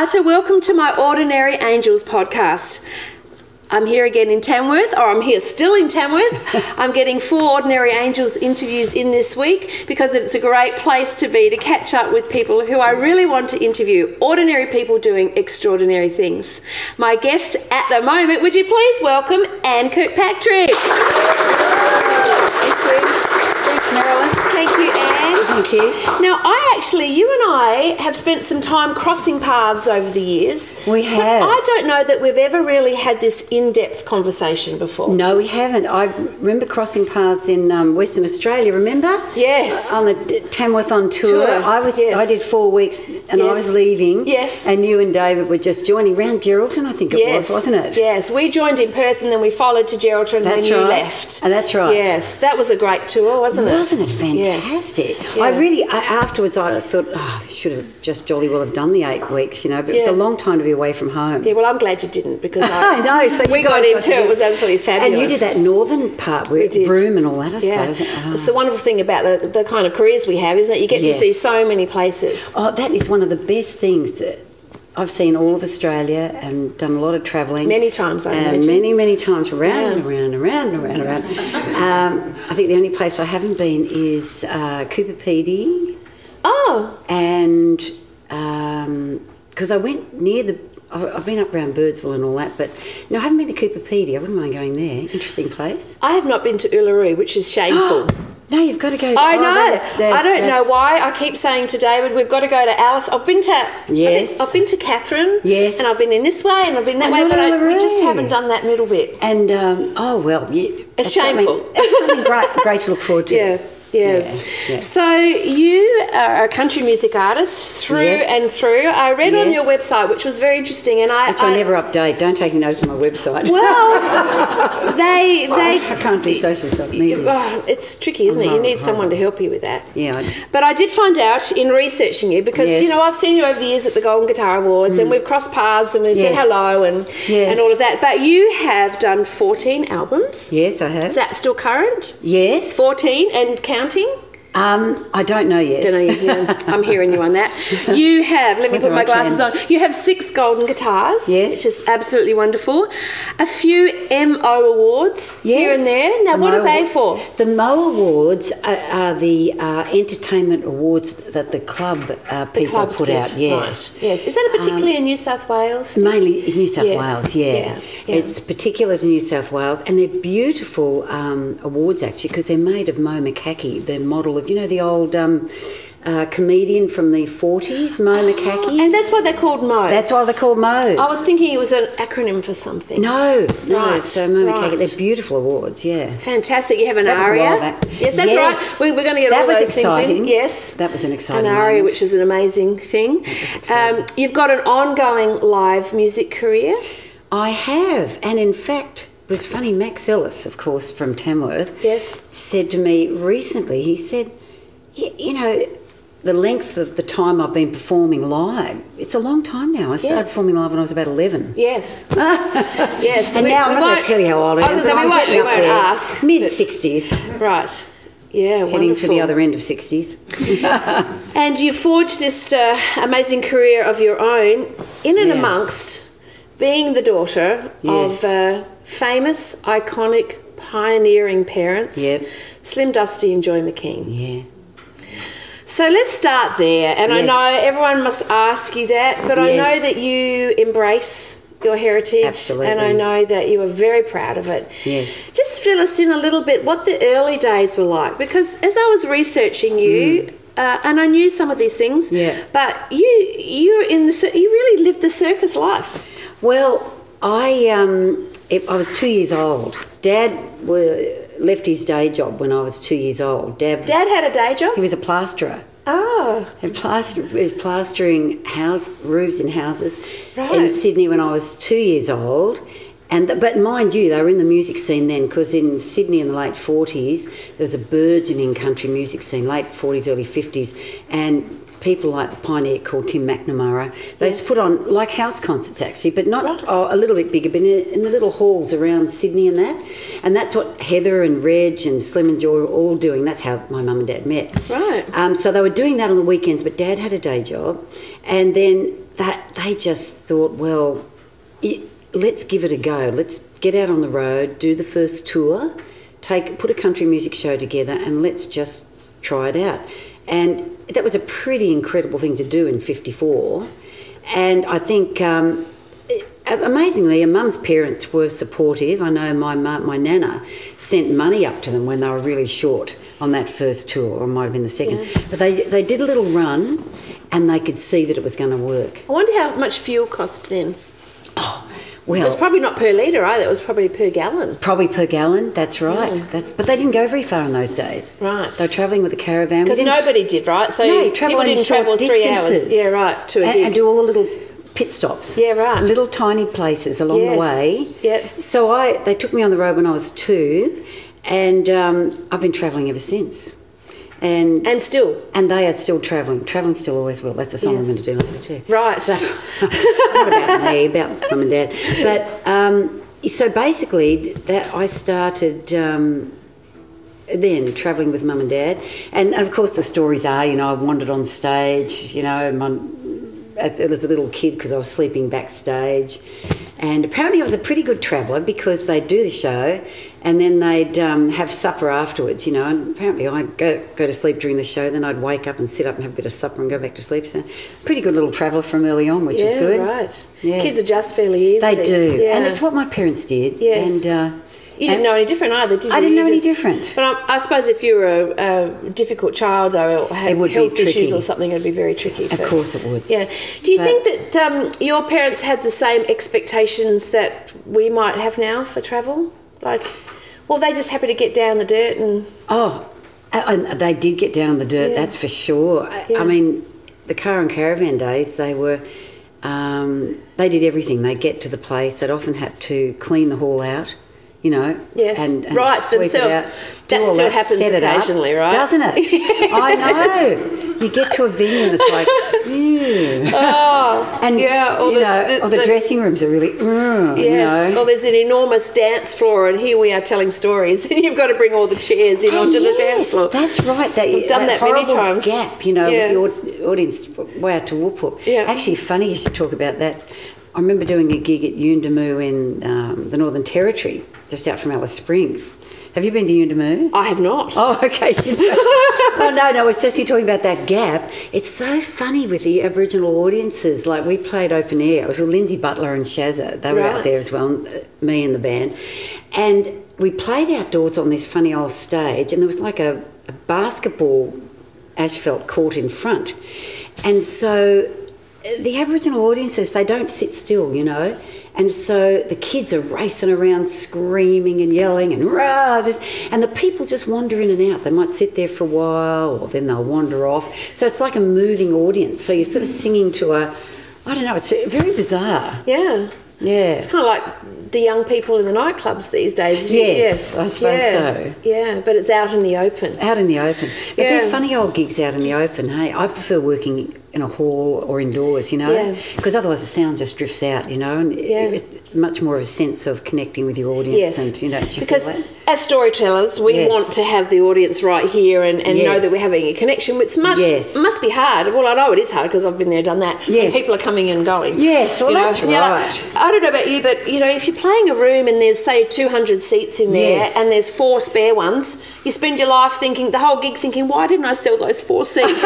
Carter. Welcome to my Ordinary Angels podcast. I'm here again in Tamworth, or I'm here still in Tamworth. I'm getting 4 Ordinary Angels interviews in this week because it's a great place to be to catch up with people who I really want to interview. Ordinary people doing extraordinary things. My guest at the moment, would you please welcome Anne Kirkpatrick? Thanks, Merelyn. Thank you, Anne. Thank you. Now, you and I have spent some time crossing paths over the years. We have. But I don't know that we've ever really had this in-depth conversation before. No, we haven't. I remember crossing paths in Western Australia, remember? Yes. On the Tamworth on tour. I did 4 weeks and I was leaving. Yes. And you and David were just joining round Geraldton, I think it was, wasn't it? Yes. We joined in Perth and then we followed to Geraldton and then you left. Oh, that's right. Yes. That was a great tour, wasn't it? Wasn't it fantastic? Yes. Yeah. Afterwards I thought, I should have just jolly well have done the 8 weeks, but it's a long time to be away from home. Yeah, well, I'm glad you didn't because I know. So we got into it. It was absolutely fabulous. And you did that northern part with Broome and all that, I suppose. It's the wonderful thing about the kind of careers we have, isn't it? You get to see so many places. Oh, that is one of the best things. I've seen all of Australia and done a lot of travelling. Many times, I imagine. Many times, around and around and around and around and around. I think the only place I haven't been is Cooper Pedy. Oh. And because I went near I've been up around Birdsville and all that, but no, I haven't been to Cooper Pedy. I wouldn't mind going there. Interesting place. I have not been to Uluru, which is shameful. No, you've got to go. I know. I don't know why. I keep saying to David, we've got to go to Alice. I've been to I've been to Catherine. Yes. And I've been in this way and I've been that way, but we just haven't done that middle bit. And it's shameful. It's something great to look forward to. Yeah. So you are a country music artist through and through. I read on your website, which was very interesting, and I never update. Don't take any notice on my website. Well, I can't do social media. It's tricky, isn't it? You need someone to help you with that. Yeah. But I did find out in researching you because I've seen you over the years at the Golden Guitar Awards, and we've crossed paths and we've said hello and all of that. But you have done 14 albums. Yes, I have. Is that still current? Yes. 14 and counting? I don't know yet. I'm hearing you on that. You have, let me put my glasses on, you have 6 golden guitars, which is absolutely wonderful. A few MO awards here and there. Now, what are they for? The MO awards are the entertainment awards that the club people put out. Yes. Right. Yes. Is that particularly in New South Wales? Mainly in New South Wales, It's particular to New South Wales, and they're beautiful awards, actually, because they're made of Mo McKean, the model of, the old comedian from the 40s, Mo McKean. And that's why they're called Mo. That's why they're called Mo's. I was thinking it was an acronym for something. No. Right. So Mo McKean, they're beautiful awards, Fantastic. You have an aria. Yes, that's right. We're going to get all those things in. Yes. That was an exciting An aria, moment. which is an amazing thing. You've got an ongoing live music career. I have. And in fact, it was funny, Max Ellis, of course, from Tamworth, said to me recently, he said, the length of the time I've been performing live, it's a long time now. I started performing live when I was about 11. Yes. Yes. And now I'm not going to tell you how old I am, but I'm getting up there. Ask. Mid-60s. Right. Yeah, heading wonderful. to the other end of 60s. And you forged this amazing career of your own in and amongst being the daughter of famous, iconic, pioneering parents, Slim, Dusty and Joy McKean. Yeah. So let's start there. And I know everyone must ask you that, but I know that you embrace your heritage. Absolutely. And I know that you are very proud of it. Yes. Just fill us in a little bit what the early days were like, because as I was researching you, and I knew some of these things, but you really lived the circus life. Well, I was 2 years old. Dad left his day job when I was 2 years old. Dad had a day job? He was a plasterer. Oh. He was plastering roofs in houses in Sydney when I was 2 years old. But mind you, they were in the music scene then, because in Sydney in the late 40s, there was a burgeoning country music scene, late 40s, early 50s, and people like the pioneer called Tim McNamara, they used to put on like house concerts actually, but not a little bit bigger, but in the little halls around Sydney and that. And that's what Heather and Reg and Slim and Joy were all doing. That's how my mum and dad met. Right. So they were doing that on the weekends, but Dad had a day job. And then that they just thought, well, let's give it a go. Let's get out on the road, do the first tour, put a country music show together, and let's just try it out. And that was a pretty incredible thing to do in 54. And I think, amazingly, Mum's parents were supportive. I know my nana sent money up to them when they were really short on that first tour, or it might have been the second. Yeah. But they did a little run, and they could see that it was going to work. I wonder how much fuel cost then. Oh, well, it was probably not per litre either, it was probably per gallon. Probably per gallon, that's right. Yeah. But they didn't go very far in those days. Right. They were travelling with a caravan. Because nobody did, right? So no, people didn't travel 3 hours. Yeah, right, to a gig. And do all the little pit stops. Yeah, right. Little tiny places along the way. Yep. So they took me on the road when I was 2, and I've been travelling ever since. And still. And they are still travelling. Travelling still always will. That's a song I'm going to do later too. Right. But, not about me, about Mum and Dad. But so basically, that I started then travelling with Mum and Dad. And of course the stories are, I wandered on stage, as a little kid because I was sleeping backstage. And apparently I was a pretty good traveller because they'd do the show and then they'd have supper afterwards, and apparently I'd go to sleep during the show, then I'd wake up and sit up and have a bit of supper and go back to sleep. So pretty good little traveller from early on, which was good. Right. Yeah. Kids adjust fairly easily. They do. Yeah. And it's what my parents did. Yes. And you didn't know any different either, did you? I didn't know any different. But I suppose if you were a difficult child, though, or had health issues or something, it would be very tricky. Of course it would. Yeah. Do you think that your parents had the same expectations that we might have now for travel? Well, they just happy to get down the dirt and... Oh, they did get down the dirt, that's for sure. Yeah. I mean, the car and caravan days, they were... they did everything. They'd get to the place. They'd often have to clean the hall out, Yes, and right, themselves. That still happens occasionally, right? Doesn't it? I know. You get to a venue and it's like, oh, and yeah, the dressing rooms are really, yes. Or there's an enormous dance floor, and here we are telling stories, and you've got to bring all the chairs in onto the dance floor. That's right. We've done that many times. Gap, with the audience, way out to whoop whoop. Yeah. Actually, funny you should talk about that. I remember doing a gig at Yuendamu in the Northern Territory, just out from Alice Springs. Have you been to Yuendamu? I have not. Oh, okay. Oh, no, it's just you talking about that gap. It's so funny with the Aboriginal audiences. Like, we played open air. It was with Lindsay Butler and Shazza. They were out there as well, me and the band. And we played outdoors on this funny old stage, and there was like a basketball asphalt court in front. And so the Aboriginal audiences, they don't sit still, And so the kids are racing around screaming and yelling and rah, and the people just wander in and out. They might sit there for a while or then they'll wander off. So it's like a moving audience. So you're sort of singing to I don't know, it's very bizarre. Yeah. Yeah. It's kind of like the young people in the nightclubs these days. Yes, I suppose so. Yeah, but it's out in the open. Out in the open. But they're funny old gigs out in the open, hey? I prefer working in a hall or indoors, because otherwise the sound just drifts out, and it's much more of a sense of connecting with your audience. Yes. And, because as storytellers, we want to have the audience right here and know that we're having a connection, which must be hard. Well, I know it is hard because I've been there, done that. Yes. And people are coming and going. Yes, well, that's right. I don't know about you, but, if you're playing a room and there's, say, 200 seats in there and there's 4 spare ones, you spend your life the whole gig thinking, why didn't I sell those 4 seats?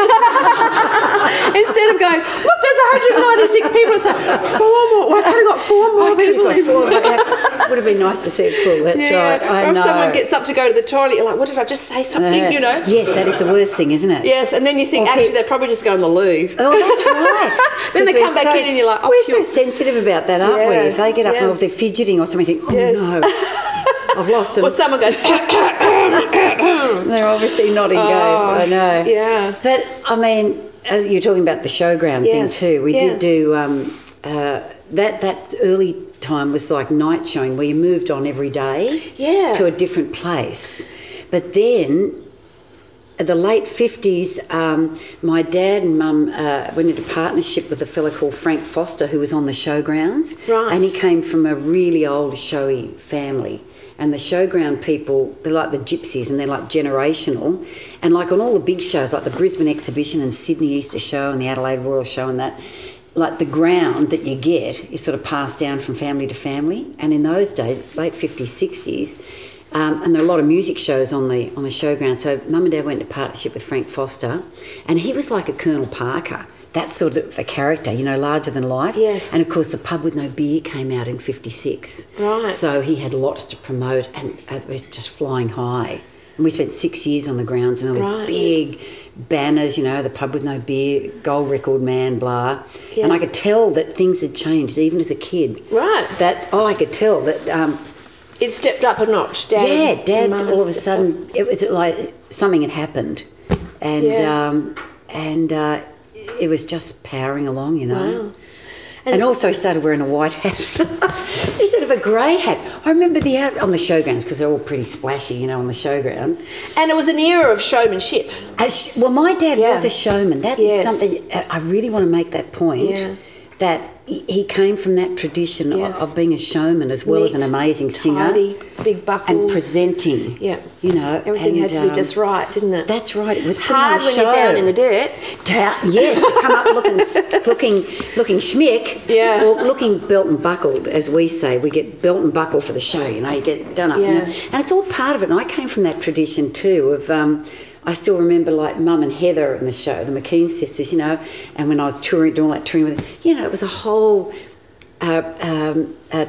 Instead of going, look, there's 196 people. It's like, 4 more. Well, I could have got 4 more people. It would have been nice to see it full, that's right. Or if someone gets up to go to the toilet, you're like, what did I just say something, Yes, that is the worst thing, isn't it? Yes, and then you think, they're probably just going to the loo. Oh, that's right. Then they come back in and you're like, we're so sensitive about that, aren't we? If they get up and if they're fidgeting or something, you think, no, I've lost them. Or someone goes, they're obviously not engaged, I know. Yeah. But, I mean, you're talking about the showground thing too. We did do that early time was like night showing where you moved on every day to a different place. But then at the late 50s, my dad and Mum went into partnership with a fella called Frank Foster who was on the Showgrounds. Right. And he came from a really old showy family. And the showground people, they're like the gypsies and they're like generational. And like on all the big shows, like the Brisbane Exhibition and Sydney Easter Show and the Adelaide Royal Show and that, like the ground that you get is sort of passed down from family to family. And in those days, late 50s, 60s, and there are a lot of music shows on the showground. So Mum and Dad went into partnership with Frank Foster, and he was like a Colonel Parker, that sort of a character, you know, larger than life. Yes. And of course, The Pub with No Beer came out in 56. Right. So he had lots to promote, and it was just flying high. And we spent 6 years on the grounds, and there was big banners, you know, The Pub with No Beer, Gold Record Man, blah. Yeah. And I could tell that things had changed, even as a kid. Right. I could tell that... it stepped up a notch, Dad. Yeah, Dad, all of a sudden, it was like something had happened. And it was just powering along, you know. Wow. And also he started wearing a white hat. Instead of a grey hat. I remember on the showgrounds, because they're all pretty splashy, you know, on the showgrounds. And it was an era of showmanship. Well, my dad was a showman. That is something, I really want to make that point, that he came from that tradition of being a showman as well as an amazing singer. Tidy, big buckles. And presenting. Yeah. You know. Everything had to be just right, didn't it? That's right. It was hard when you're down in the dirt. Yes, to come up looking schmick. Yeah. Or looking belt and buckled, as we say. We get belt and buckle for the show, you know, you get done up. Yeah. You know? And it's all part of it. And I came from that tradition too of... I still remember like Mum and Heather in the show, the McKean Sisters, you know, and when I was doing all that touring with them, you know, it was a whole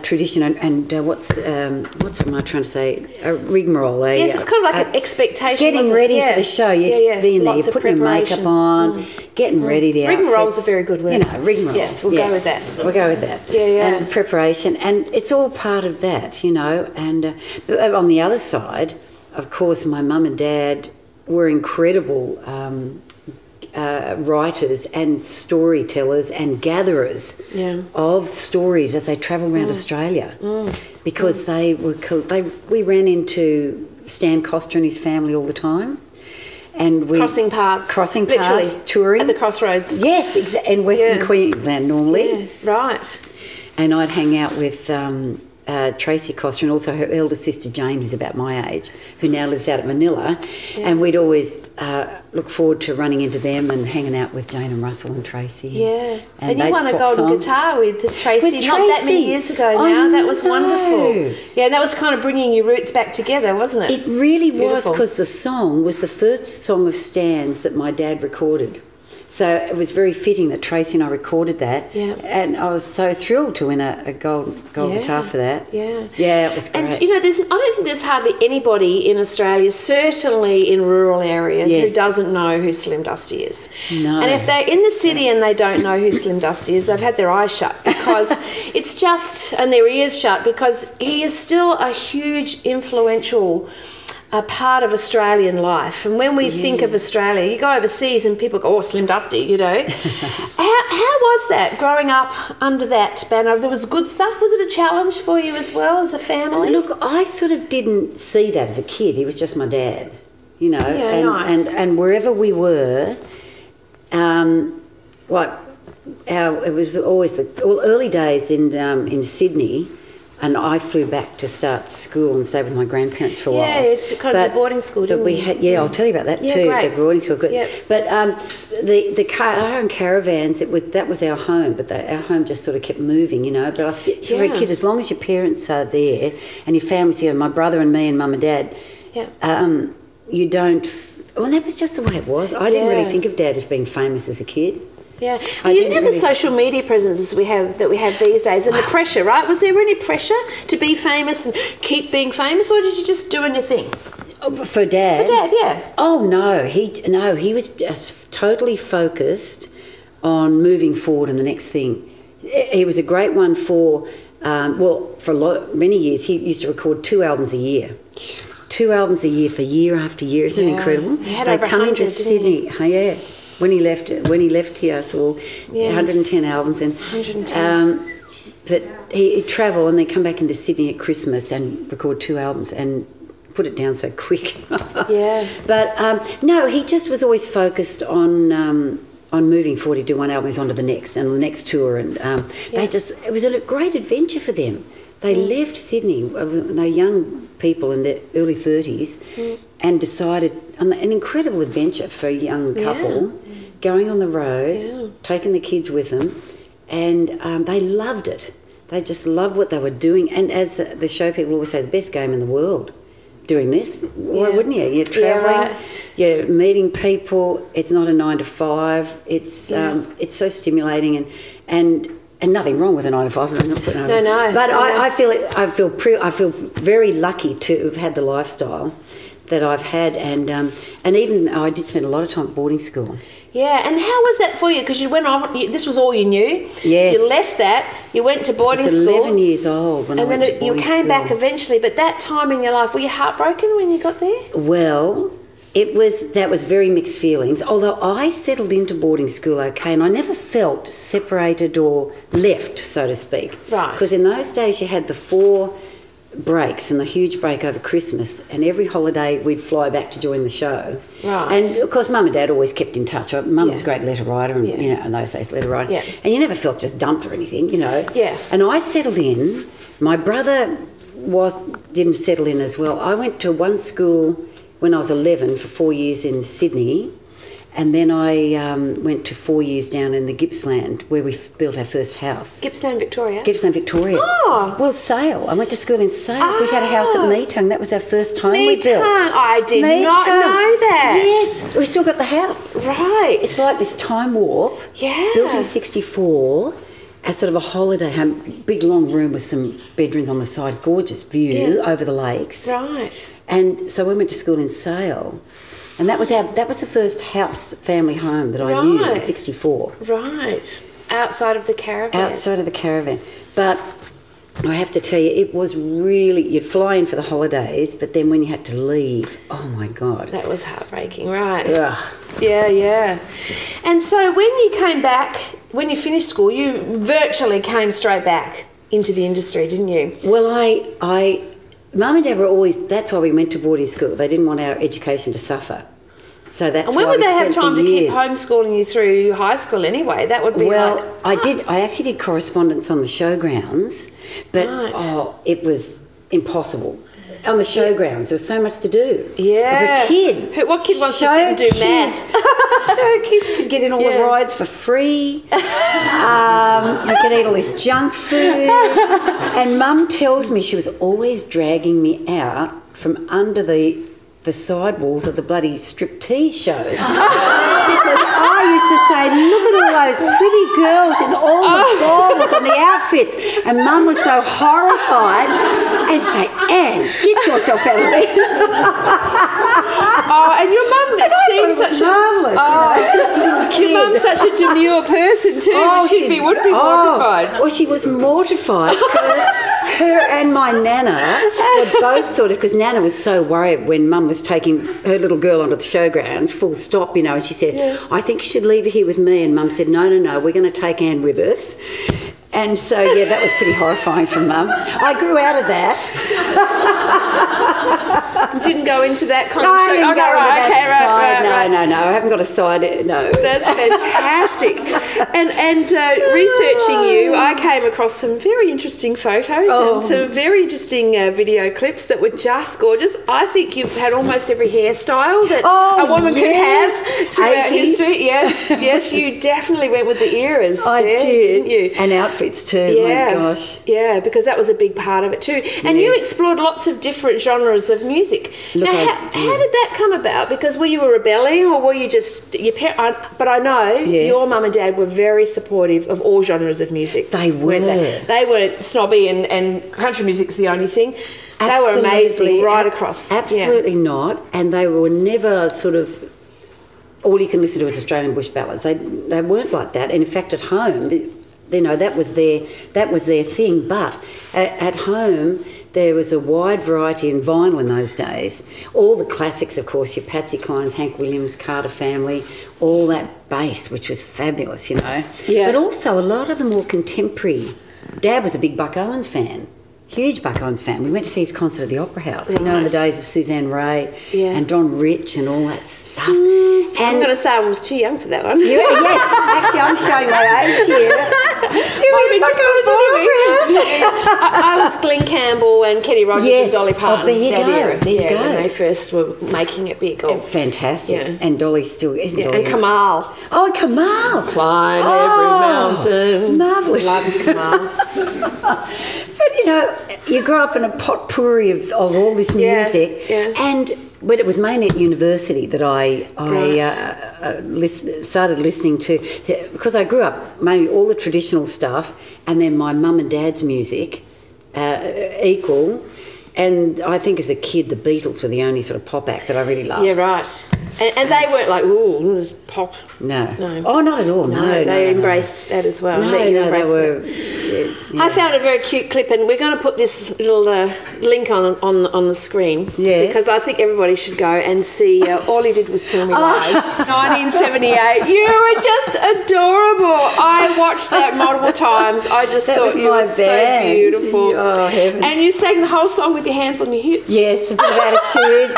tradition and what's am I trying to say? A rigmarole. Yes, it's kind of like an expectation. Getting ready for the show, being there, you're putting your makeup on, getting ready, the outfits. Rigmarole is a very good word. You know, rigmarole. Yes, we'll go with that. We'll go with that. Yeah. And preparation, and it's all part of that, you know, and but on the other side, of course, my mum and dad were incredible writers and storytellers and gatherers of stories as they travelled around Australia, because we ran into Stan Coster and his family all the time, and we crossing paths, touring at the crossroads. Yes, in Western Queensland normally. Yeah, right. And I'd hang out with Tracy Coster and also her elder sister Jane, who's about my age, who now lives out at Manila, and we'd always look forward to running into them and hanging out with Jane and Russell and Tracy. Yeah, and you won a golden guitar with Tracy not that many years ago now. That was wonderful. Yeah, that was kind of bringing your roots back together, wasn't it? It really was, because the song was the first song of Stan's that my dad recorded. So it was very fitting that Tracy and I recorded that. Yeah. And I was so thrilled to win a gold guitar for that. Yeah. Yeah, it was great. And, you know, I don't think there's hardly anybody in Australia, certainly in rural areas, who doesn't know who Slim Dusty is. No. And if they're in the city and they don't know who Slim Dusty is, they've had their eyes shut, because it's just, and their ears shut, because he is still a huge influential part of Australian life. And when we think of Australia, you go overseas and people go, oh, Slim Dusty, you know. How was that, growing up under that banner? There was good stuff. Was it a challenge for you as well, as a family? Look, I sort of didn't see that as a kid. He was just my dad, you know. Yeah, nice. And wherever we were, it was always early days in Sydney. And I flew back to start school and stay with my grandparents for a while. Yeah, it's kind of boarding school, didn't you? I'll tell you about that too. Great. The boarding school, good. Yep. But our own caravans, that was our home. But our home just sort of kept moving, you know. But for a kid, as long as your parents are there and your family's here, my brother and me and mum and dad, you don't. Well, that was just the way it was. I didn't really think of Dad as being famous as a kid. Yeah, you didn't have the social media presence we have these days, and the pressure, right? Was there any pressure to be famous and keep being famous, or did you just doing your thing? For Dad? For Dad, yeah. Oh no, he was just totally focused on moving forward and the next thing. He was a great one for many years. He used to record 2 albums a year. 2 albums a year for year after year. Isn't that incredible? He had over 100, into Sydney. Yeah. When he left here, I saw 110 albums, and 110. But he'd travel and then come back into Sydney at Christmas and record 2 albums and put it down so quick. Yeah. But no, he just was always focused on moving forward. He'd do 1 album, he's on to the next and the next tour, and it was a great adventure for them. They left Sydney, they're young people in their early 30s, and decided on an incredible adventure for a young couple, going on the road, taking the kids with them, and they loved it. They just loved what they were doing. And as the show people always say, the best game in the world doing this. Why wouldn't you? You're travelling, you're meeting people. It's not a 9 to 5. It's so stimulating and nothing wrong with a 9 to 5. I'm not putting over. No. But I feel very lucky to have had the lifestyle that I've had, and even I did spend a lot of time at boarding school. Yeah, and how was that for you? Because you went off. This was all you knew. Yes. You left that. You went to boarding I was school. 11 years old when I went to boarding school. And then you came back eventually. But that time in your life, were you heartbroken when you got there? Well, that was very mixed feelings. Although I settled into boarding school okay, and I never felt separated or left, so to speak. Right. Because in those days you had the 4 breaks and the huge break over Christmas, and every holiday we'd fly back to join the show. Right. And of course Mum and Dad always kept in touch. Mum was a great letter writer, and you know, in those days letter writer. Yeah. And you never felt just dumped or anything, you know. Yeah. And I settled in. My brother didn't settle in as well. I went to one school when I was 11 for 4 years in Sydney. And then I went to 4 years down in the Gippsland where we built our first house. Gippsland, Victoria? Gippsland, Victoria. Oh. Well, Sale. I went to school in Sale. We had a house at Meetung. That was our first home we built. I did not know that. Yes. We still got the house. Right. It's like this time warp. Yeah. Built in 64 as sort of a holiday home. Big long room with some bedrooms on the side. Gorgeous view over the lakes. Right. And so we went to school in Sale. And that was the first house, family home that I knew in 64. Right. Outside of the caravan. Outside of the caravan. But I have to tell you, it was really, you'd fly in for the holidays, but then when you had to leave, oh my God. That was heartbreaking, right? Ugh. Yeah. And so when you came back, when you finished school, you virtually came straight back into the industry, didn't you? Well, Mum and Dad were always, that's why we went to boarding school. They didn't want our education to suffer. So that's why we spent the years. And when would they have time to keep homeschooling you through high school anyway? That would be I actually did correspondence on the Showgrounds, but it was impossible. On the Showgrounds, there was so much to do. Yeah. Of a kid. What kid wants to sit and do math? Show kids could get in all the rides for free. You could eat all this junk food. And Mum tells me she was always dragging me out from under the sidewalls of the bloody striptease shows. Because I used to say, look at all those pretty girls in all the baubles and the outfits. And Mum was so horrified. And she'd say, Anne, get yourself out of there. And your mum seems such marvellous, your mum's such a demure person too. She would be mortified. Well, she was mortified. Her and my Nana were both sort of, because Nana was so worried when Mum was taking her little girl onto the Showgrounds, full stop, you know, and she said, I think you should leave her here with me. And Mum said, no, we're going to take Anne with us. And so, that was pretty horrifying for Mum. I grew out of that. Didn't go into that kind of show? No, I haven't got a side, no. That's fantastic. And researching you, I came across some very interesting photos and some very interesting video clips that were just gorgeous. I think you've had almost every hairstyle that a woman could have throughout history. Yes, you definitely went with the eras didn't you? And outfits too, my gosh. Yeah, because that was a big part of it too. And you explored lots of different genres of music. Now, how did that come about? Because were you rebelling, or were you just your parents? But I know your mum and dad were very supportive of all genres of music. They were. They weren't snobby, and country music's the only thing. Absolutely. They were amazing right across. Absolutely not. And they were never sort of, all you can listen to is Australian bush ballads. They weren't like that. And in fact, at home, you know, that was their thing. But at home, there was a wide variety in vinyl in those days. All the classics, of course, your Patsy Clines, Hank Williams, Carter Family, all that bass, which was fabulous, you know. Yeah. But also a lot of the more contemporary. Dad was a big Buck Owens fan. Huge Buck Owens fan. We went to see his concert at the Opera House, you know, in the days of Suzanne Ray and Don Rich and all that stuff. And I'm going to say I was too young for that one. Actually, I'm showing my age here. Might have been just before me. I was Glenn Campbell and Kenny Rogers and Dolly Parton. There you go. There you go. When they first were making it big. Fantastic. Yeah. And Dolly still isn't Dolly. And Kamal. Oh, Kamal. Climb every mountain. Marvellous. Loved Kamal. But, you know, you grew up in a potpourri of all this music. Yeah. And but it was mainly at university that I started listening to, because I grew up mainly all the traditional stuff and then my mum and dad's music equal. And I think as a kid, the Beatles were the only sort of pop act that I really loved. Yeah, right. And they weren't like, ooh, pop. No. Oh, not at all. No, they embraced that as well. They were. Yeah. I found a very cute clip, and we're going to put this little link on the screen. Yes. Because I think everybody should go and see All He Did Was Tell Me Lies. 1978. You were just adorable. I watched that multiple times. I just thought you were so beautiful. Oh, heavens. And you sang the whole song with your hands on your hips. Yes, a bit of attitude.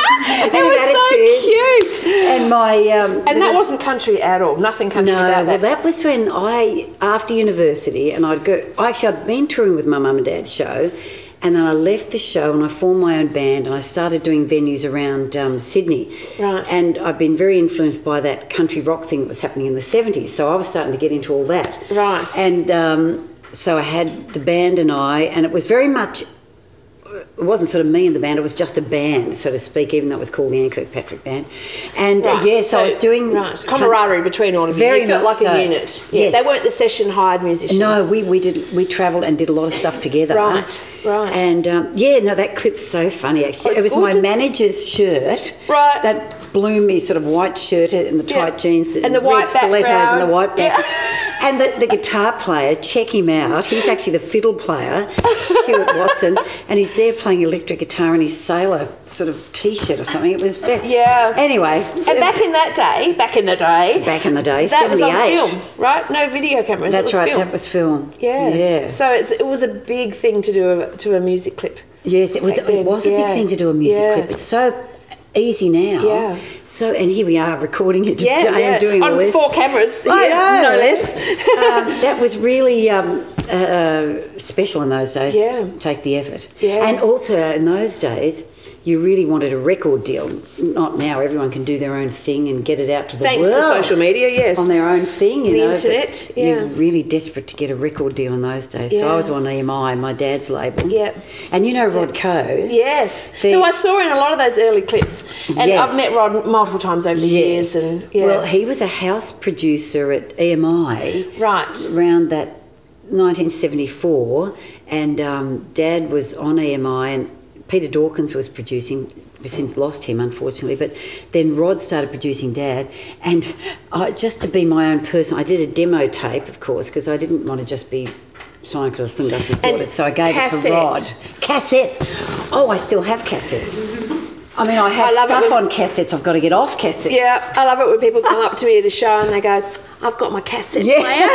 It was so cute. And my and that wasn't country at all. Nothing country about that. Well, that was when after university, and I'd been touring with my mum and dad's show, and then I left the show and I formed my own band and I started doing venues around Sydney. Right. And I've been very influenced by that country rock thing that was happening in the 70s. So I was starting to get into all that. Right. And so I had the band and it was very much. It wasn't sort of me in the band, it was just a band, so to speak, even though it was called the Anne Kirkpatrick Band. And so I was doing... Right, camaraderie between all of you. Very you felt much like so. A unit. Yeah, yes. They weren't the session hired musicians. No, we travelled and did a lot of stuff together. Right. And that clip's so funny actually. Oh, it was gorgeous. my manager's shirt. Right. That bloomy sort of white shirt and the tight jeans and the white stilettos background. And the white background. Yeah. And the guitar player, check him out. He's actually the fiddle player, Stuart Watson, and he's there playing electric guitar in his sailor sort of T-shirt or something. It was very... Yeah. Anyway. And back in the day, that 78. Was on film, right? No video cameras. That's right. Film. That was film. Yeah. So it was a big thing to do to a music clip. Yes, it was. It was a big thing to do a music clip. It's so easy now. Yeah. So, and here we are recording it today and doing all this. On 4 cameras. I know. No less. That was really special in those days. Yeah. Take the effort. Yeah. And also in those days, you really wanted a record deal. Not now. Everyone can do their own thing and get it out to the world. Thanks to social media, yes. On their own thing, you know. The internet, You're really desperate to get a record deal in those days. So I was on EMI, my dad's label. Yep. And you know Rod Coe? Yes. Who I saw in a lot of those early clips. And I've met Rod multiple times over the years. And Well, he was a house producer at EMI. Right. Around that 1974. And Dad was on EMI and Peter Dawkins was producing. We've since lost him, unfortunately, but then Rod started producing Dad, and just to be my own person, I did a demo tape, of course, because I didn't want to just be Sonic or Slim Dusty's daughter, so I gave it to Rod. Cassettes! Oh, I still have cassettes. I mean, I have stuff on cassettes I've got to get off cassettes. Yeah, I love it when people come up to me at a show and they go, I've got my cassette player.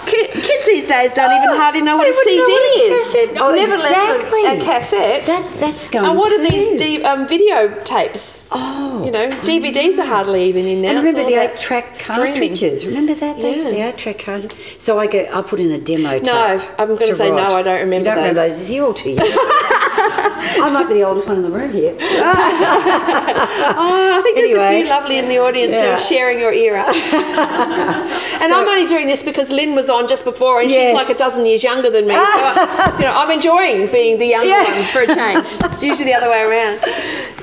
Kids these days don't even hardly know what a CD is. Oh, never exactly. less a cassette. That's going And what too. are these video tapes? Oh. You know, DVDs are hardly even in now. And remember the 8-track cartridges? Remember that? That's the 8-track cartridges. So I put in a demo tape. No, I'm going to say Rod. no, I don't remember You don't remember those? You're all too young. I might be the oldest one in the room here. I think there's a few lovely in the audience who are sharing your era. And I'm only doing this because Lynn was on just before and she's like a dozen years younger than me. So I'm enjoying being the younger one for a change. It's usually the other way around.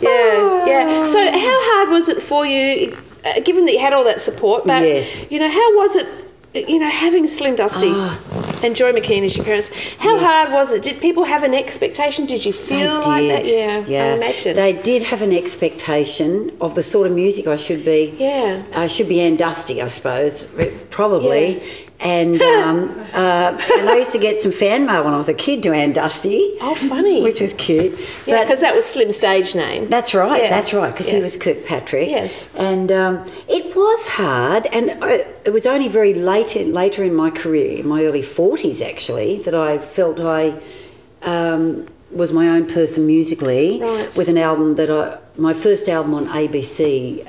Yeah. So how hard was it for you, given that you had all that support, but how was it, having Slim Dusty and Joy McKean as your parents, how hard was it? Did people have an expectation? Did you feel like that? Yeah, I imagine. They did have an expectation of the sort of music I should be. Yeah. I should be Anne Dusty, I suppose, probably. Yeah. And I used to get some fan mail when I was a kid to Anne Dusty. Oh, funny. Which was cute. Yeah, because that was Slim's stage name. That's right, because he was Kirkpatrick. Yes. And it was hard, and it was only very later in my career, in my early 40s actually, that I felt I was my own person musically with an album my first album on ABC,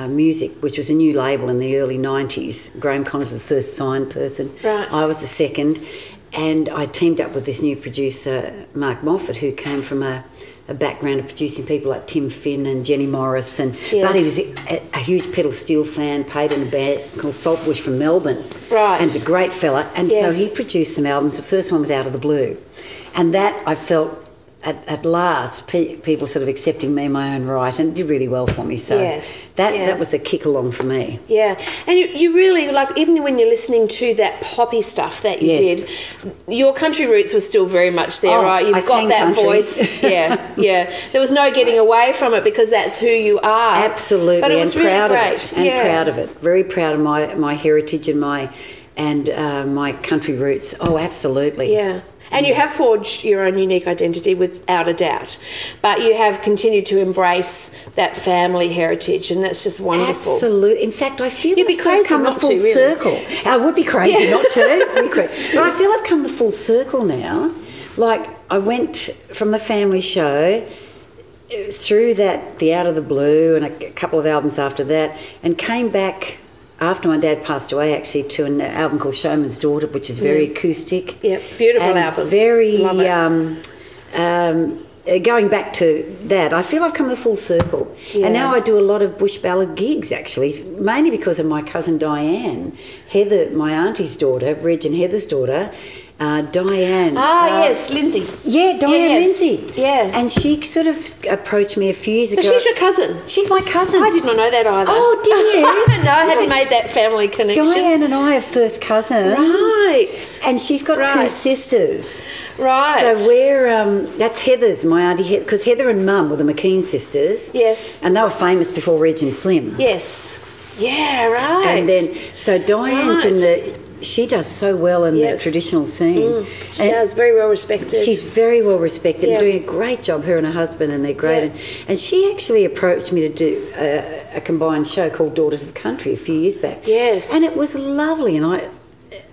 Music, which was a new label in the early 90s. Graham Connors was the first signed person. Right. I was the second. And I teamed up with this new producer, Mark Moffat, who came from a background of producing people like Tim Finn and Jenny Morris. And but he was a huge pedal steel fan, played in a band called Saltbush from Melbourne. Right. And a great fella. And so he produced some albums. The first one was Out of the Blue. And that I felt at last people sort of accepting me in my own right, and it did really well for me. So that was a kick along for me. Yeah, and you really, like, even when you're listening to that poppy stuff that you did, your country roots were still very much there, right? You've got that country voice. Yeah. There was no getting away from it because that's who you are. Absolutely, but it was really great. Proud of it. Very proud of my heritage and my country roots. Oh, absolutely. Yeah. And you have forged your own unique identity without a doubt, but you have continued to embrace that family heritage, and that's just wonderful. Absolutely. In fact, I feel You'd be crazy come the full circle. I would be crazy not to. But I feel I've come the full circle now. Like, I went from the family show through that, the Out of the Blue, and a couple of albums after that, and came back after my dad passed away, actually, to an album called Showman's Daughter, which is very acoustic. Yeah, beautiful album. Very, going back to that, I feel I've come the full circle. Yeah. And now I do a lot of bush ballad gigs, actually, mainly because of my cousin Diane, Heather, my auntie's daughter, Reg and Heather's daughter. Diane. Yes, Lindsay. Yeah, Diane Lindsay. Yeah. And she sort of approached me a few years ago. So she's your cousin? She's my cousin. I did not know that either. Oh, didn't you? I didn't know. I hadn't made that family connection. Diane and I are first cousins. Right. And she's got two sisters. Right. So we're, that's Heather's, my auntie, because Heather and Mum were the McKean Sisters. Yes. And they were famous before Reg and Slim. Yes. Yeah, right. And then, so Diane's in the... She does so well in the traditional scene. She does, very well respected. She's very well respected and doing a great job, her and her husband, and they're great. Yeah. And she actually approached me to do a combined show called Daughters of Country a few years back. Yes. And it was lovely, and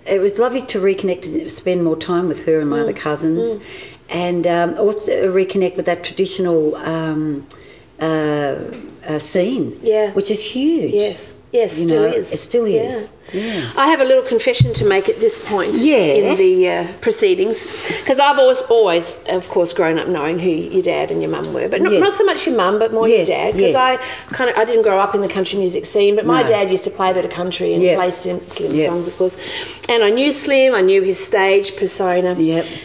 it was lovely to reconnect and spend more time with her and my other cousins, and also reconnect with that traditional scene, which is huge. Yes, still is. It still is. Yeah. I have a little confession to make at this point in the proceedings, because I've always, of course, grown up knowing who your dad and your mum were, but not so much your mum, but more your dad, because I didn't grow up in the country music scene, but my dad used to play a bit of country and play Slim songs, of course, and I knew Slim, I knew his stage persona,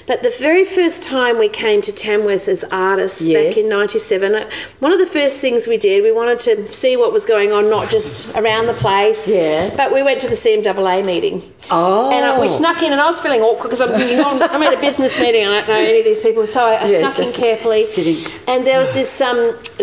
but the very first time we came to Tamworth as artists back in 97, one of the first things we did, we wanted to see what was going on, not just around the place, but we went to the CMAA meeting. And we snuck in, and I was feeling awkward because I'm thinking, I'm at a business meeting, I don't know any of these people, so I snuck in carefully. And there was this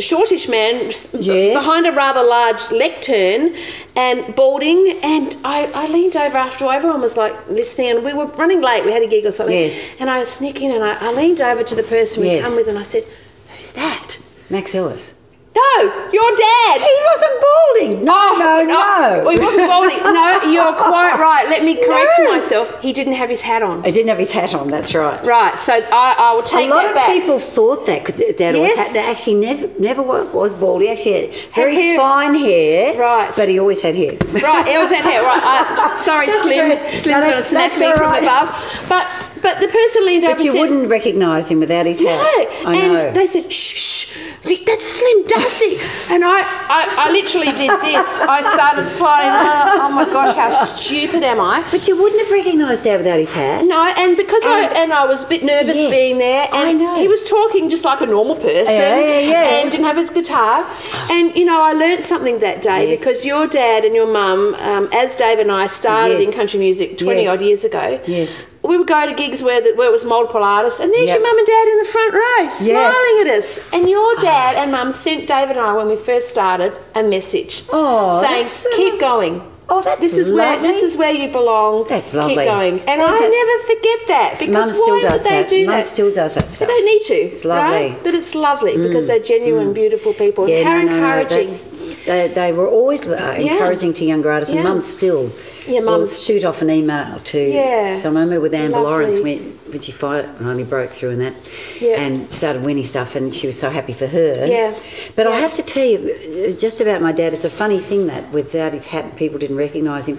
shortish man behind a rather large lectern and balding, and I leaned over after everyone was like listening, and we were running late, we had a gig or something, and I sneaked in and I leaned over to the person we'd come with, and I said, "Who's that?" Max Ellis. No, your dad. He wasn't balding. No. He wasn't balding. No, you're quite right. Let me correct myself. He didn't have his hat on. He didn't have his hat on, that's right. Right, so I will take that back. A lot of people thought that because Dad always had that. Actually, never was bald. He actually had very fine hair. Right. But he always had hair. Right, he always had hair. Right. Sorry, Slim. Slim's going to smack me from above. But the person leaned over and said... But you wouldn't recognise him without his hat. No. And they said, shh, that's Slim Dusty. And I literally did this. I started sliding. Oh my gosh, how stupid am I? But you wouldn't have recognised Dad without his hat. No, and because I was a bit nervous being there. And I know. He was talking just like a normal person. And didn't have his guitar. And, I learnt something that day because your dad and your mum, as Dave and I started in country music 20-odd years ago, we would go to gigs where it was multiple artists, and there's your mum and dad in the front row smiling at us. And your dad and mum sent David and I, when we first started, a message saying, keep going. Oh, that's this is where you belong. That's lovely. Keep going. And I never forget that, because why would they do that? Mum still does that stuff. They don't need to. It's lovely. Right? But it's lovely because they're genuine, beautiful people. And how encouraging. They were always encouraging to younger artists, and Mum still will shoot off an email to. So I remember with Amber Lawrence, when she finally broke through and that, Yeah. and started winning stuff, and she was so happy for her. Yeah. But I have to tell you, just about my dad, it's a funny thing that without his hat, people didn't recognise him.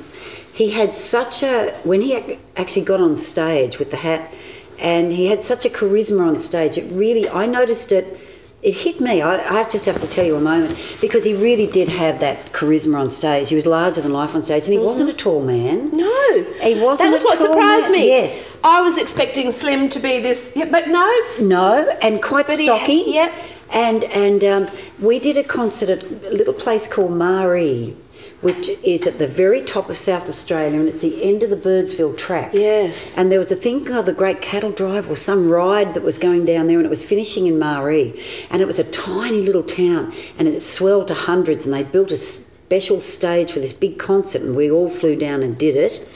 He had such a, when he actually got on stage with the hat, and he had such a charisma on stage, it really, I noticed it hit me. I just have to tell you a moment, because he really did have that charisma on stage. He was larger than life on stage, and he wasn't a tall man. No. He wasn't. That was what surprised me. Yes. I was expecting Slim to be this, but no. No, and quite stocky. Yep. And we did a concert at a little place called Maree, which is at the very top of South Australia, and it's the end of the Birdsville track. Yes. And there was a thing called the Great Cattle Drive or some ride that was going down there, and it was finishing in Maree. And it was a tiny little town, and it swelled to hundreds, and they built a special stage for this big concert, and we all flew down and did it.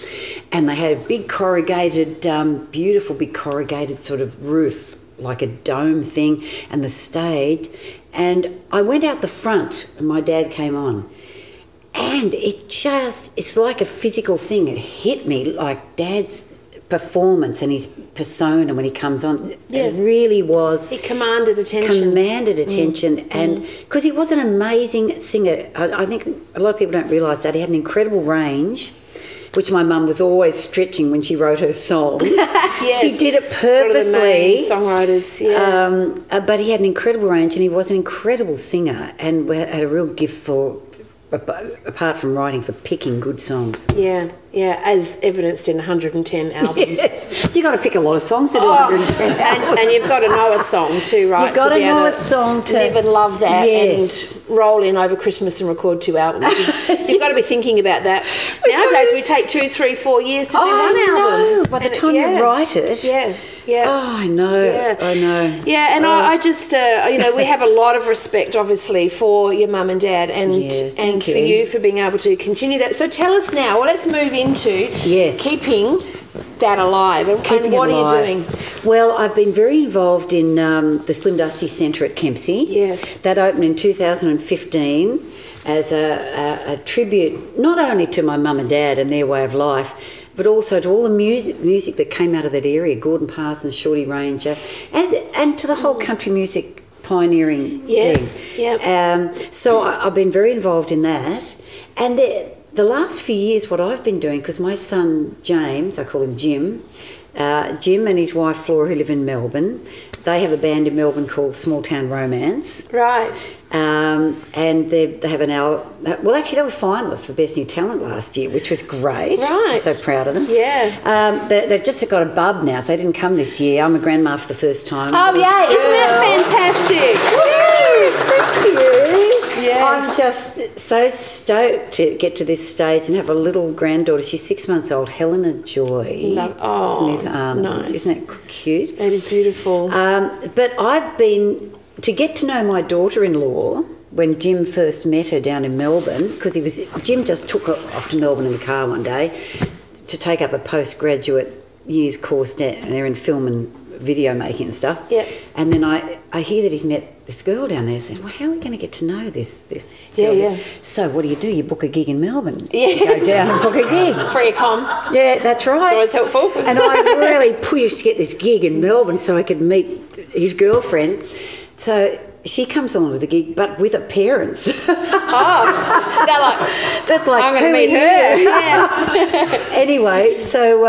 And they had a big corrugated, beautiful big corrugated sort of roof, like a dome thing, and the stage. And I went out the front, and my dad came on. And it's like a physical thing. It hit me, like Dad's performance and his persona when he comes on. Yeah. It really was. He commanded attention. And because he was an amazing singer. I think a lot of people don't realise that. He had an incredible range, which my mum was always stretching when she wrote her songs. Yes. She did it purposely. One of the main songwriters, yeah. But he had an incredible range, and he was an incredible singer, and had a real gift for, apart from writing, for picking good songs. Yeah, as evidenced in 110 albums. Yes, you got to pick a lot of songs to do 110 albums. And you've got to know a song too, right? You've got to know a song to live and love that, yes, and roll in over Christmas and record 2 albums. You've got to be thinking about that. Nowadays we take 2, 3, 4 years to do one album. By the time you write it. Yeah. Yeah. Oh, I know. Yeah. I know. Yeah, and I just, we have a lot of respect, obviously, for your mum and dad, and for you for being able to continue that. So tell us now. Well, let's move into keeping that alive. And what are you doing? Well, I've been very involved in the Slim Dusty Centre at Kempsey. Yes. That opened in 2015 as a tribute not only to my mum and dad and their way of life, but also to all the music that came out of that area, Gordon Parsons, Shorty Ranger, and to the whole country music pioneering thing. Yep. So I've been very involved in that. And the last few years, what I've been doing, because my son James, I call him Jim and his wife Flora, who live in Melbourne, they have a band in Melbourne called Small Town Romance. Right. And they have an album. Well, actually, they were finalists for Best New Talent last year, which was great. Right. I'm so proud of them. Yeah. They've just got a bub now, so they didn't come this year. I'm a grandma for the first time. Oh, yeah. Isn't that fantastic? Yes, thank you. Yes. I'm just so stoked to get to this stage and have a little granddaughter. She's 6 months old, Helena Joy Smith Arnold. Nice. Isn't that cute? That is beautiful. But I've been, to get to know my daughter-in-law, when Jim first met her down in Melbourne, because Jim just took her off to Melbourne in the car one day to take up a postgraduate years course down there in film and video making and stuff. Yep. And then I hear that he's met this girl down there. I said, well, how are we going to get to know this girl? Yeah. So what do? You book a gig in Melbourne. Yeah. You go down and book a gig. Free a com. Yeah, that's right. It's always helpful. And I really pushed to get this gig in Melbourne so I could meet his girlfriend. So she comes along with the gig, but with her parents. That's like, I'm going to meet her. Yeah. Anyway, so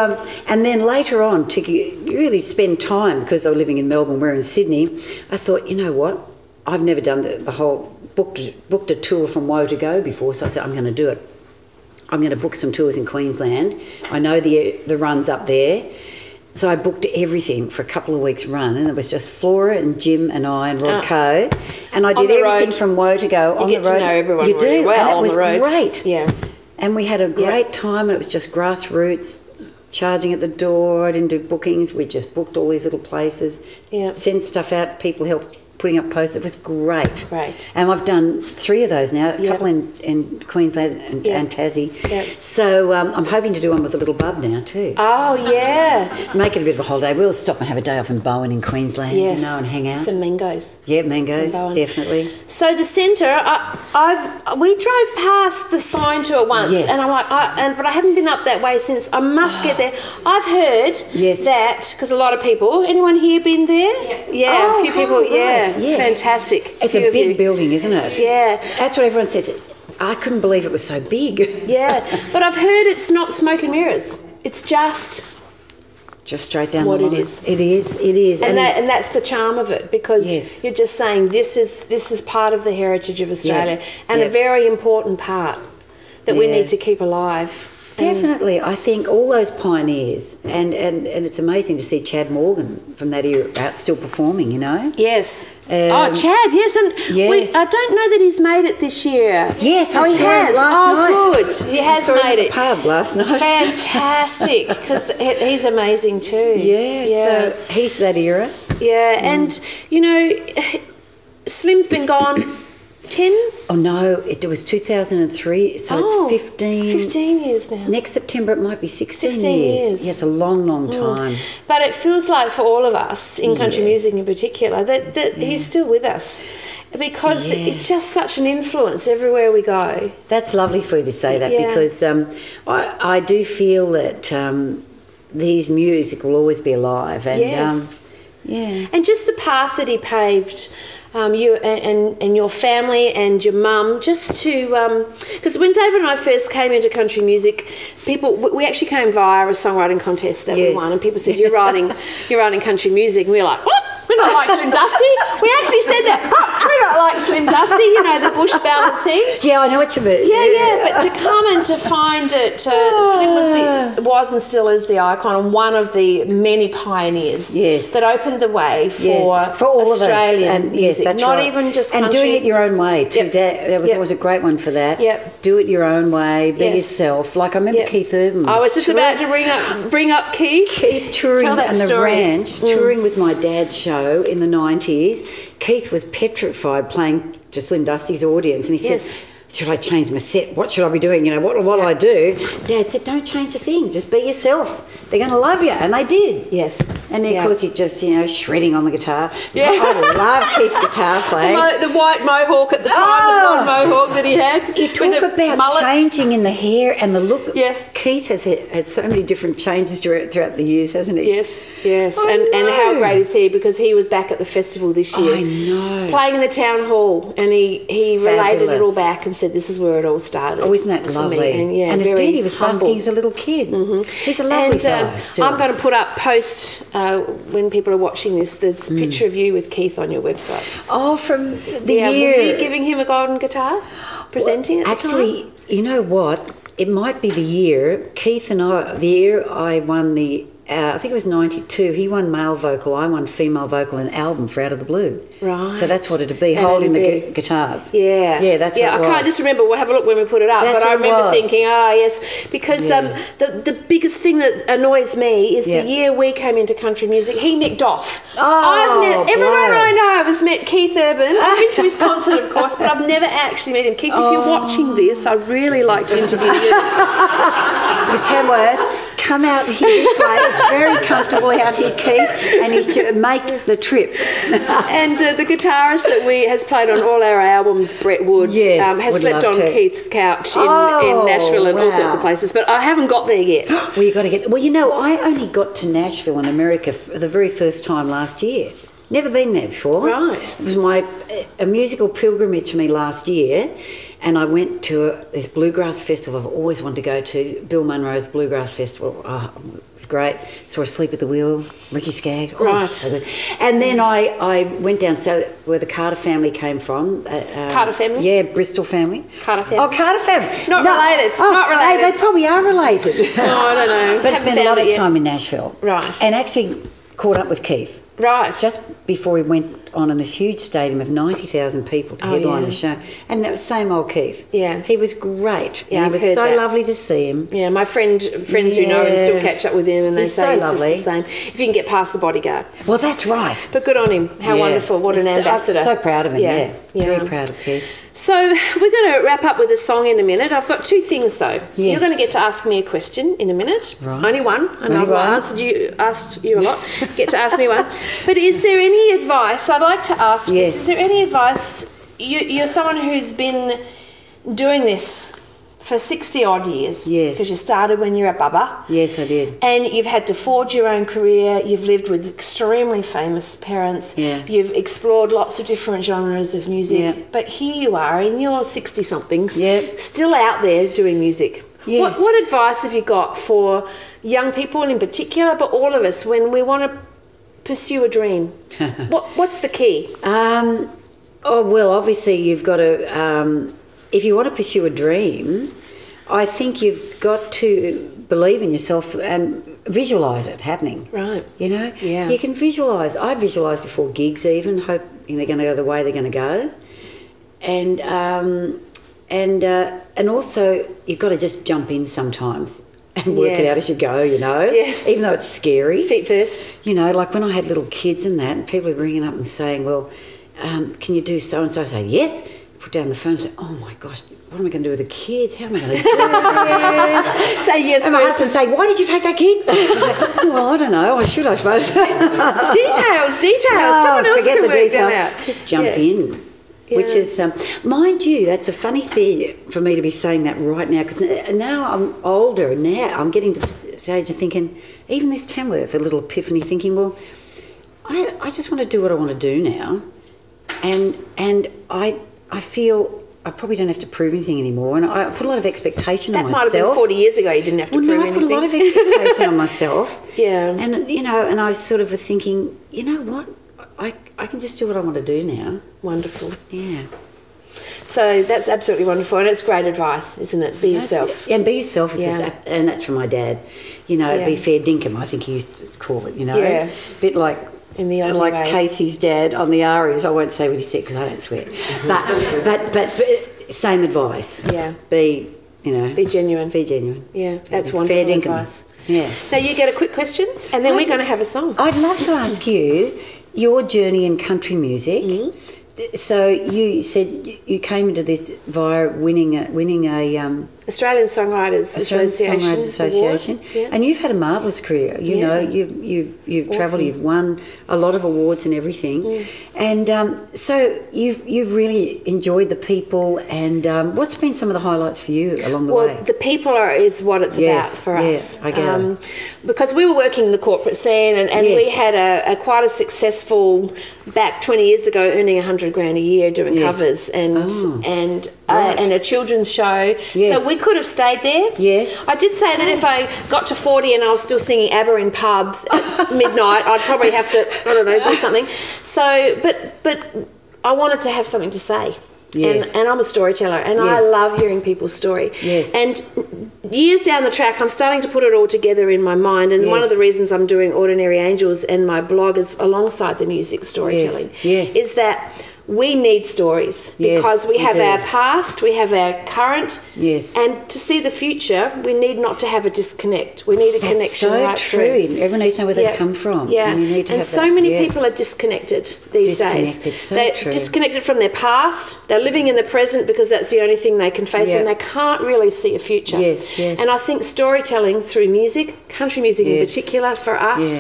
and then later on, to really spend time, because they were living in Melbourne, we're in Sydney, I thought, you know what? I've never done the whole booked a tour from Woe to Go before, so I said I'm going to do it. I'm going to book some tours in Queensland. I know the runs up there. So I booked everything for a couple of weeks' run, and it was just Flora and Jim and I and Rod Coe, and I did everything from Woe to Go on the road. You get to know everyone you really do, well and on the road. It was great. Yeah, and we had a great time. And it was just grassroots, charging at the door. I didn't do bookings. We just booked all these little places. Yeah, send stuff out. People helped putting up posts. It was great. Great. And I've done 3 of those now, a couple in Queensland and Tassie. Yep. So I'm hoping to do one with a little bub now too. Oh, yeah. Make it a bit of a holiday. We'll stop and have a day off in Bowen in Queensland, Yes. you know, and hang out. Some mangoes. Yeah, mangoes, definitely. So the centre, we drove past the sign to it once, Yes. and I'm like, but I haven't been up that way since. I must get there. I've heard that, because a lot of people, anyone here been there? Yeah, a few people. Right. Yeah, Yes. fantastic. It's a big building, isn't it? Yeah. That's what everyone says. I couldn't believe it was so big. Yeah, but I've heard it's not smoke and mirrors. It's just straight down what the line. it is. It is. And that's the charm of it, because you're just saying this is part of the heritage of Australia, and a very important part that we need to keep alive. Definitely. I think all those pioneers, and it's amazing to see Chad Morgan from that era out still performing, you know? Yes. Chad, yes. And I don't know that he's made it this year. Yes, he has. Last night. Good. He has made it. Pub last night. Fantastic, because he's amazing too. Yeah, so he's that era. Yeah, and, you know, Slim's been gone 10? Oh, no, it was 2003, so it's 15 years now. Next September it might be 16 years. Yeah, it's a long, long time. But it feels like for all of us, in country music in particular, that he's still with us, because it's just such an influence everywhere we go. That's lovely for you to say that, because I do feel that his music will always be alive. And, and just the path that he paved, you and your family and your mum, just to because when David and I first came into country music, we actually came via a songwriting contest that we won, and people said, you're writing country music, and we were like, what? We're not like Slim Dusty. We actually said that. We're not like Slim Dusty, you know, the bush ballad thing. Yeah, I know what you mean. Yeah. But to come and to find that Slim was and still is the icon, and one of the many pioneers that opened the way for all Australian of us. And music. That's not right. even just country. And doing it your own way too. That was a great one for that. Yep. Do it your own way. Be yourself. Like I remember Keith Urban. I was just about to bring up Keith. Keith touring Tell that on the story. ranch, touring with my dad's show in the 90s. Keith was petrified playing to Slim Dusty's audience, and he said, should I change my set? What should I be doing? You know, what will I do? Dad said, don't change a thing. Just be yourself. They're going to love you. And they did. Yes. And then, of course, he just, shredding on the guitar. Yeah. I love Keith's guitar playing. The white mohawk at the time, the blonde mohawk that he had. You talk about changing in the hair and the look. Yeah. Keith has had so many different changes throughout the years, hasn't he? Yes. And how great is he? Because he was back at the festival this year. I know. Playing in the town hall, and he related it all back and said, this is where it all started. Oh, isn't that lovely? And very he was humble. busking as a little kid. Mm-hmm. He's a lovely guy still. I'm going to put up when people are watching this, there's a picture of you with Keith on your website. Oh, from the year. Were you giving him a golden guitar? Presenting at the time? Actually, you know what? It might be the year, Keith and I, the year I won the, I think it was 92, he won male vocal, I won female vocal, an album for Out of the Blue. Right. So that's what it'd be, holding the guitars. Yeah. Yeah, that's what it was. I can't just remember, we'll have a look when we put it up, That's but I what it remember was. thinking, yes, because the biggest thing that annoys me is the year we came into country music, he nicked off. Everyone I know has met Keith Urban. I've been to his concert, of course, but I've never actually met him. Keith, if you're watching this, I'd really like to interview you. Tamworth, come out here this way. It's very comfortable out here, Keith, and he's to make the trip. And the guitarist that has played on all our albums, Brett Wood, has slept on Keith's couch in Nashville and all sorts of places, but I haven't got there yet. Well, you got to get. Well, I only got to Nashville in America for the very first time last year. Never been there before. Right. It was a musical pilgrimage for me last year, and I went to this bluegrass festival I've always wanted to go to, Bill Monroe's Bluegrass Festival. Oh, it was great. Saw Asleep at the Wheel, Ricky Skaggs. Right. So good. And then I went down where the Carter family came from. Carter family? Yeah, Bristol family. Carter family. Oh, Carter family. Not related. Oh, not related. They probably are related. Oh, I don't know. But spent a lot of time in Nashville. Right. And actually caught up with Keith. Right. Just before he went on in this huge stadium of 90,000 people to headline the show. And that was same old Keith. Yeah. He was great. Yeah, and he was so lovely to see him. Yeah, my friends who know him still catch up with him and they say he's lovely. just the same. If you can get past the bodyguard. Well, that's right. But good on him. How wonderful. What an ambassador. I'm so proud of him, yeah. Very proud of Keith. So we're going to wrap up with a song in a minute. I've got two things though. Yes. You're going to get to ask me a question in a minute. Right. Only one. I know I've asked you a lot. Get to ask me one. But is there any advice? I'd like to ask you, is there any advice? You're someone who's been doing this for 60 odd years. Yes. Because you started when you were a bubba. Yes, I did. And you've had to forge your own career. You've lived with extremely famous parents. Yeah. You've explored lots of different genres of music. Yeah. But here you are in your 60-somethings, still out there doing music. Yes. What advice have you got for young people in particular, but all of us, when we want to pursue a dream? What's the key? Well, obviously you've got to... if you want to pursue a dream, I think you've got to believe in yourself and visualise it happening. Right. You know? Yeah. You can visualise. I visualise before gigs even, hoping they're going to go the way they're going to go. And also you've got to just jump in sometimes and work it out as you go, you know? Yes. Even though it's scary. Feet first. You know, like when I had little kids and that, and people are ringing up and saying, well, can you do so-and-so? I say, yes. Put down the phone and say, oh my gosh, what am I going to do with the kids? How am I going to do this? Say yes. And my husband say, why did you take that kid? I say, well, I don't know. I should, I suppose. Details. Someone else forget can the work details. that out. Just jump in. Yeah. Which is, mind you, that's a funny thing for me to be saying that right now, because now I'm older, and now I'm getting to the stage of thinking, even this Tamworth, a little epiphany, thinking, well, I just want to do what I want to do now, and I feel I probably don't have to prove anything anymore, and I put a lot of expectation on myself. That might have been 40 years ago. You didn't have to prove anything. I put a lot of expectation on myself. Yeah. And you know, and I sort of was thinking, you know what, I can just do what I want to do now. Wonderful. Yeah. So that's absolutely wonderful, and it's great advice, isn't it? Be yourself. And be yourself. And that's from my dad. You know, be fair dinkum, I think he used to call it. You know, a bit like. In the Aussie way. Casey's dad on the Aries. I won't say what he said because I don't swear. But same advice. Yeah. Be genuine. Be genuine. Yeah, that's wonderful advice. Yeah. Now you get a quick question, and then we're going to have a song. I'd love to ask you your journey in country music. Mm-hmm. So you said you came into this via winning a Australian Songwriters Association. Yeah. And you've had a marvellous career. You know, you've travelled, you've won a lot of awards and everything, and so you've really enjoyed the people. And what's been some of the highlights for you along the way? Well, the people is what it's about for us. I get it. Because we were working in the corporate scene, and we had a quite a successful back 20 years ago, earning $100,000 a year doing covers and a children's show. Yes. So we could have stayed there. Yes. I did say that if I got to 40 and I was still singing ABBA in pubs at midnight, I'd probably have to, I don't know, do something. So, but I wanted to have something to say. Yes. And I'm a storyteller, and I love hearing people's story. Yes. And years down the track, I'm starting to put it all together in my mind. And one of the reasons I'm doing Ordinary Angels and my blog is alongside the music storytelling. Yes. Is that we need stories because we have our past, we have our current, and to see the future, we need not to have a disconnect. We need a connection right through. Everyone needs to know where they come from. Yeah, and so many people are disconnected these days. They're disconnected from their past. They're living in the present because that's the only thing they can face, and they can't really see a future. Yes. And I think storytelling through music, country music in particular for us,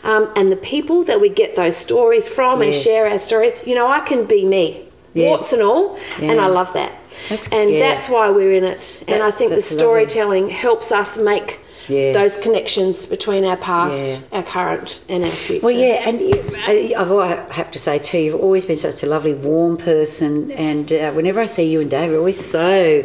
and the people that we get those stories from and share our stories, you know, I can be me, warts and all, and I love that. That's why we're in it. And I think the storytelling helps us make those connections between our past, our current, and our future. Well, and I have to say too, you've always been such a lovely, warm person, and whenever I see you and Dave, we're always so...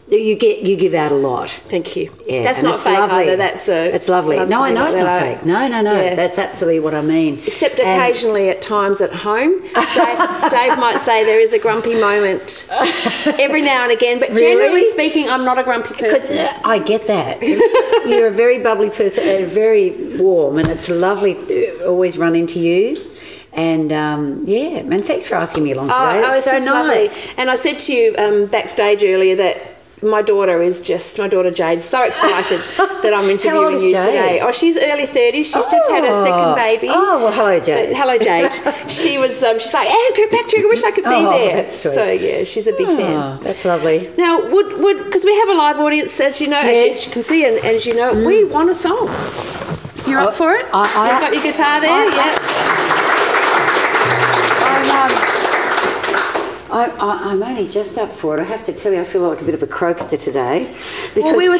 You give out a lot. Thank you. Yeah, that's not fake lovely. either. It's lovely. No, I know it's not fake. No. Yeah. That's absolutely what I mean. Except occasionally at times at home, Dave might say there is a grumpy moment every now and again. But generally speaking, I'm not a grumpy person. I get that. You're a very bubbly person and very warm, and it's lovely. always run into you. And yeah, and thanks for asking me along today. Oh, it's so just nice. lovely. And I said to you backstage earlier that my daughter Jade, so excited that I'm interviewing you today. Oh, she's early 30s. She's just had her second baby. Oh, well, hello, Jade. Hello, Jade. She's like, Anne Kirkpatrick, I wish I could be there. That's sweet. So yeah, she's a big fan. That's lovely. Now, because we have a live audience, as you know, as you can see, and as you know, we want a song. You're up for it? You've got your guitar there? I'm only just up for it. I have to tell you, I feel like a bit of a croakster today. Because well, we were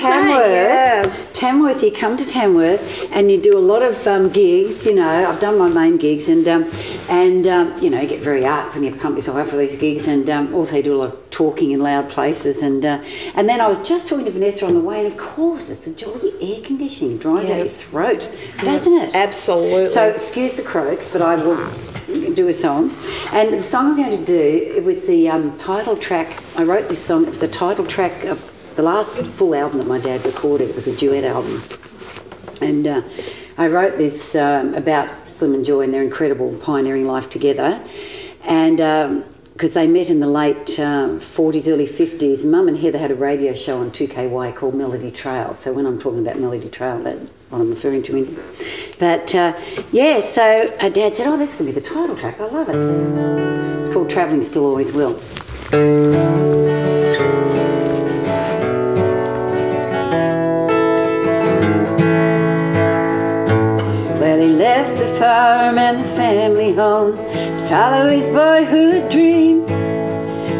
Tamworth, you come to Tamworth and you do a lot of gigs. You know, I've done my main gigs and you know, you get very up and you pump yourself up for these gigs, and also you do a lot of talking in loud places. And then I was just talking to Vanessa on the way, and of course, it's the joy of the air conditioning. It dries out your throat, doesn't it? Absolutely. So excuse the croaks, but I will do a song. And the song I'm going to do, it was the title track. I wrote this song. It was a title track of the last full album that my dad recorded. It was a duet album. And I wrote this about Slim and Joy and their incredible pioneering life together. And because they met in the late 40s, early 50s, Mum and Heather had a radio show on 2KY called Melody Trail. So when I'm talking about Melody Trail, that's what I'm referring to. But yeah, so Dad said, oh, this could be the title track. I love it. It's called Travelling Still Always Will. Well, he left the farm and the family home to follow his boyhood dream.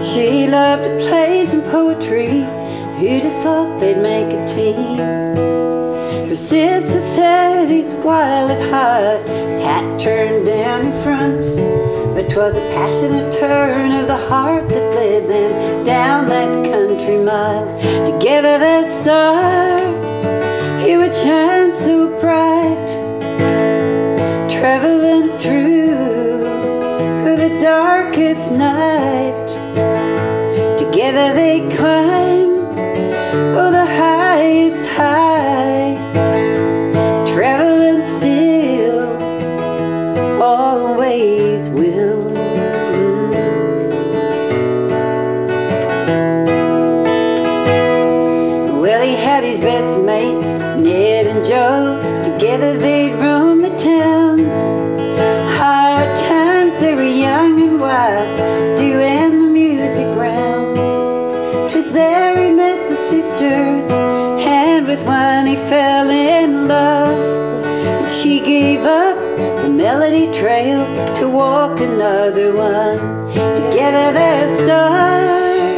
She loved plays and poetry. Who'd have thought they'd make a team? Her sister said he's wild at heart, his hat turned down in front. But 'twas a passionate turn of the heart that led them down that country mile. Together they'd start, he would shine so bright, traveling through the darkest night. Together they climb, oh, the highest high, traveling still, always will. Well, he had his best mates, Ned and Joe. Together they'd roam the towns. Hard times, they were young and wild, doing the music rounds. 'Twas there he met the sisters, and with one he fell in love. And she gave up the melody trail to walk another one. Together they'll start,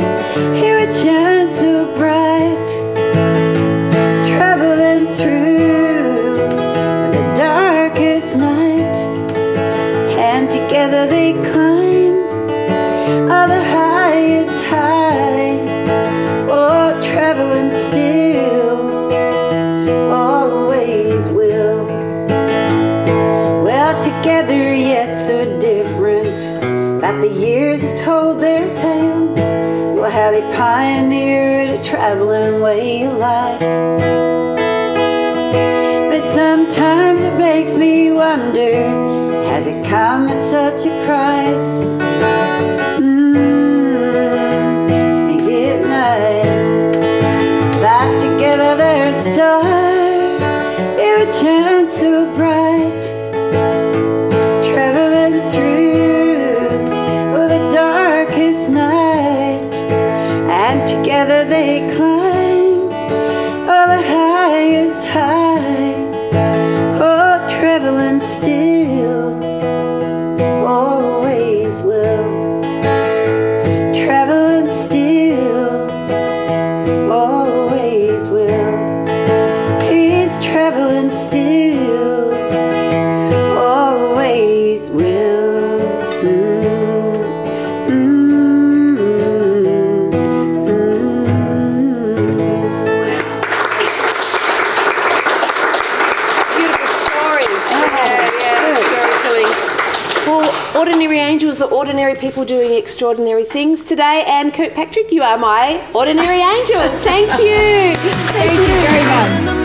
he would shine so bright, traveling through the darkest night. And together they climb, oh, the highest high, oh, traveling still, always will. Well, together yet so different, but the years have told their tale. Well, how they pioneered a traveling way of life. But sometimes it makes me wonder, has it come at such a price? Think it might. But together they're a star, it would shine so bright, traveling through the darkest night. And together they climb, oh, the highest high, oh, traveling still, always will. Traveling still, always will. He's traveling still, always will. Beautiful story. Storytelling. Well, ordinary angels are ordinary people doing extraordinary things. Today, Anne Kirkpatrick, you are my ordinary angel. Thank you. Thank you very much.